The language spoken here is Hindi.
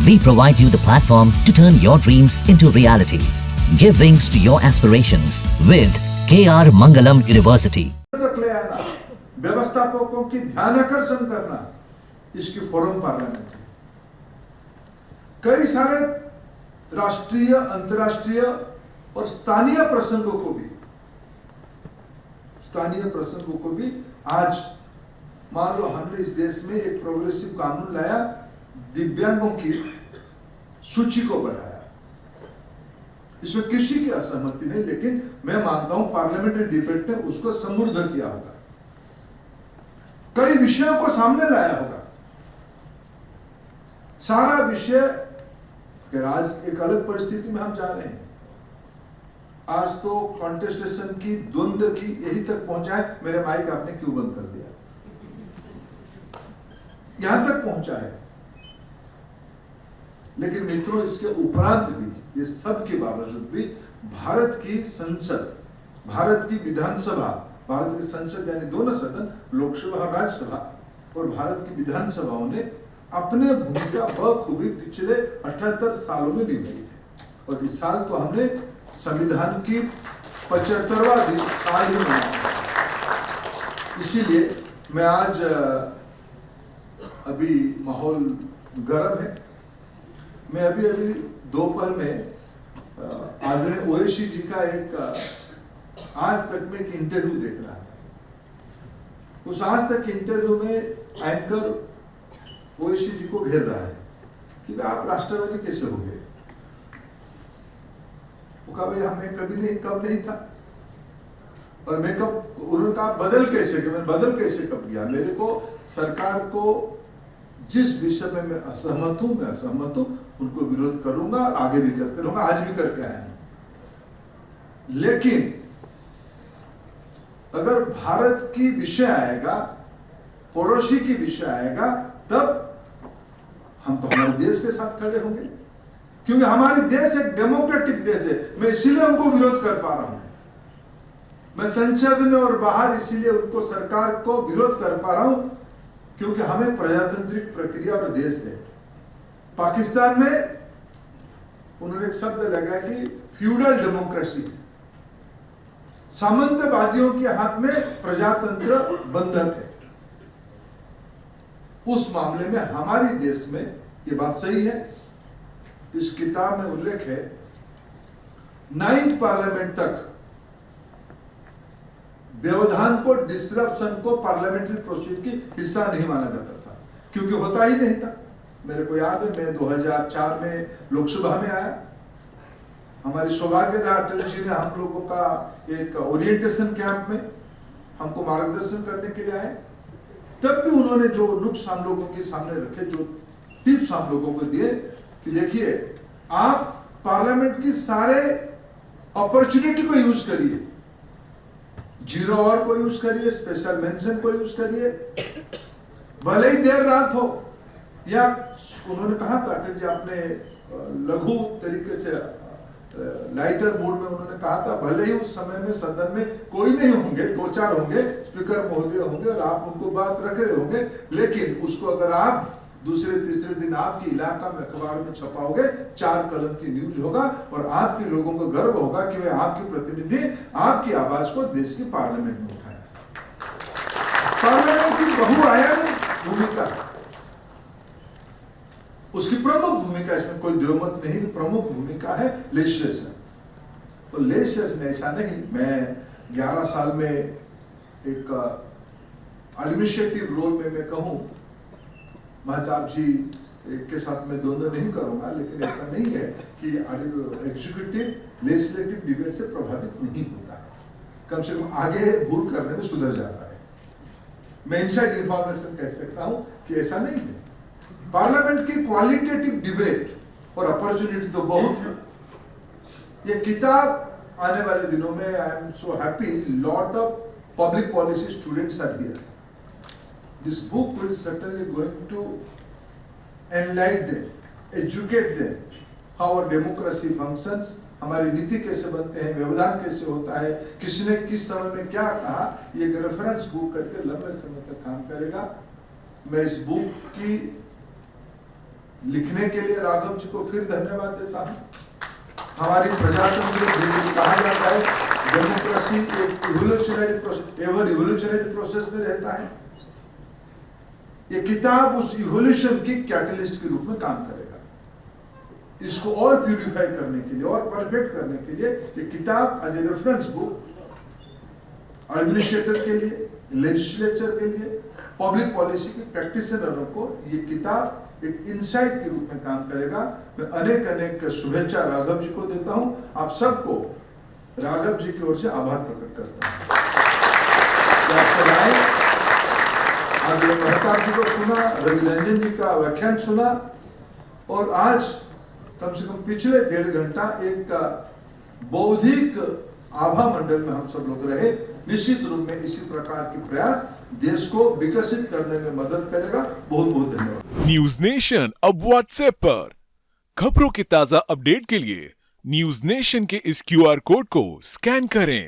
We provide you the platform to turn your dreams into reality. Give wings to your aspirations with KR Mangalam University. व्यवस्थापकों की ध्यानाकर्षण करना, इसकी फोरम पार्लियामेंट है। कई सारे राष्ट्रीय, अंतर्राष्ट्रीय और स्थानीय प्रसंगों को भी आज मान लो हमने इस देश में एक प्रोग्रेसिव कानून लाया, दिव्यांगों की सूची को बढ़ाया। इसमें किसी की असहमति नहीं, लेकिन मैं मानता हूं पार्लियामेंट्री डिबेट ने उसको समृद्ध किया होगा, कई विषयों को सामने लाया होगा। सारा विषय आज एक अलग परिस्थिति में हम जा रहे हैं। आज तो कॉन्टेस्टेशन की, द्वंद्व की यही तक पहुंचा है। मेरे माइक आपने क्यों बंद कर दिया? यहां तक पहुंचा है। लेकिन मित्रों, इसके उपरांत भी, ये सब के बावजूद भी भारत की संसद, भारत की विधानसभा, भारत की संसद यानी दोनों सदन, लोकसभा और राज्यसभा, और भारत की विधानसभाओं ने अपने भूमिका बखूबी पिछले 78 सालों में निभाई है। और इस साल तो हमने संविधान की 75वां साल ही मनाया। इसीलिए मैं आज, अभी माहौल गर्म है, मैं अभी दोपहर में आदरणीय ओवैसी जी का एक आज तक में एक इंटरव्यू देख रहा था। उस आज तक इंटरव्यू में एंकर ओवैसी जी को घेर रहा है कि आप राष्ट्रवादी कैसे हो गए? वो कहा, भाई हमें कब नहीं था। और मैं कब, उन्होंने कहा बदल कैसे गया? मैं बदल कैसे कब गया? मेरे को सरकार को जिस विषय में मैं असहमत हूं, उनको विरोध करूंगा और आगे भी करते रहूंगा, आज भी करके आया हूं। लेकिन अगर भारत की विषय आएगा, पड़ोसी की विषय आएगा, तब हम तो हमारे देश के साथ खड़े होंगे, क्योंकि हमारे देश एक डेमोक्रेटिक देश है। मैं इसीलिए उनको विरोध कर पा रहा हूं। मैं संसद में और बाहर इसीलिए उनको, सरकार को विरोध कर पा रहा हूं, क्योंकि हमें प्रजातांत्रिक प्रक्रिया और देश है। पाकिस्तान में उन्होंने एक शब्द लगाया कि फ्यूडल डेमोक्रेसी, सामंतवादियों के हाथ में प्रजातंत्र बंधक है। उस मामले में हमारे देश में ये बात सही है। इस किताब में उल्लेख है, 9th पार्लियामेंट तक व्यवधान को, डिसरप्शन को पार्लियामेंट्री प्रोसीजर की हिस्सा नहीं माना जाता था, क्योंकि होता ही नहीं था। मेरे को याद है, मैं 2004 में लोकसभा में आया। हमारी सौभाग्य रहा, अटल जी ने हम लोगों का एक ओरिएंटेशन कैंप में हमको मार्गदर्शन करने के लिए आए। तब भी उन्होंने जो नुक्स हम लोगों के सामने रखे, जो टिप्स हम लोगों को दिए कि देखिए, आप पार्लियामेंट की सारे अपॉर्चुनिटी को यूज करिए, 0 आवर को यूज करिए, स्पेशल मेंशन को यूज करिए, भले ही देर रात हो। या उन्होंने कहा था अटल जी, आपने लघु तरीके से लाइटर मूड में उन्होंने कहा था, भले ही उस समय में सदन में कोई नहीं होंगे, 2-4 होंगे, स्पीकर महोदय होंगे और आप उनको बात रख रहे होंगे, लेकिन उसको अगर आप दूसरे तीसरे दिन आपके इलाका में अखबार में छपाओगे, 4 कलम की न्यूज होगा और आपके लोगों को गर्व होगा कि वे आपके प्रतिनिधि आपकी आवाज को देश की पार्लियामेंट में उठाया। पार्लियामेंट की बहुआयामी भूमिका, उसकी प्रमुख भूमिका, इसमें कोई द्विमत नहीं, प्रमुख भूमिका है लेजिस्लेशन। तो लेजिस्लेशन ऐसा नहीं, मैं 11 साल में एक एडमिनिस्ट्रेटिव रोल में मैं कहूं, महताब जी के साथ मैं द्वंद्व नहीं करूंगा, लेकिन ऐसा नहीं है कि एग्जीक्यूटिव लेजिस्लेटिव डिबेट से प्रभावित नहीं होता है। कम से कम आगे भूल करने में सुधर जाता है। मैं इनसाइड इंफॉर्मेशन कह सकता हूं कि ऐसा नहीं है। पार्लियामेंट की क्वालिटेटिव डिबेट और अपॉर्चुनिटी तो बहुत है। ये किताब आने वाले दिनों में, I am so happy, lot of public policy students are here. This book will certainly going to enlighten them, educate them, how our democracy functions, हमारी नीति कैसे बनते हैं, व्यवधान कैसे होता है, किसने किस समय में क्या कहा। ये एक रेफरेंस बुक करके लंबे समय तक काम करेगा। मैं इस बुक की लिखने के लिए राघव जी को फिर धन्यवाद देता हूँ। हमारी प्रजातंत्र जिसे कहा जाता है डेमोक्रेसी एक evolutionary process, ever evolutionary process में रहता है। ये किताब उस इवोल्यूशन की कैटलिस्ट के रूप में काम करेगा। इसको और प्यूरिफाई करने के लिए और परफेक्ट करने के लिए ये किताब as a reference book administrator के लिए, लेजिस्लेचर के लिए, पब्लिक पॉलिसी के प्रैक्टिशनरों को ये किताब एक इंसाइट के रूप में काम करेगा। मैं अनेक अनेक शुभेच्छा राघव जी को देता हूं। आप सबको राघव जी की ओर से आभार प्रकट करता हूं। आप सब आए, आज महताब जी को सुना, रवि रंजन जी का व्याख्यान सुना, और आज कम से कम पिछले 1.5 घंटा एक बौद्धिक आभा मंडल में हम सब लोग रहे। निश्चित रूप में इसी प्रकार के प्रयास देश को विकसित करने में मदद करेगा। बहुत बहुत धन्यवाद। न्यूज नेशन अब व्हाट्सएप पर खबरों के ताजा अपडेट के लिए न्यूज नेशन के इस QR कोड को स्कैन करें।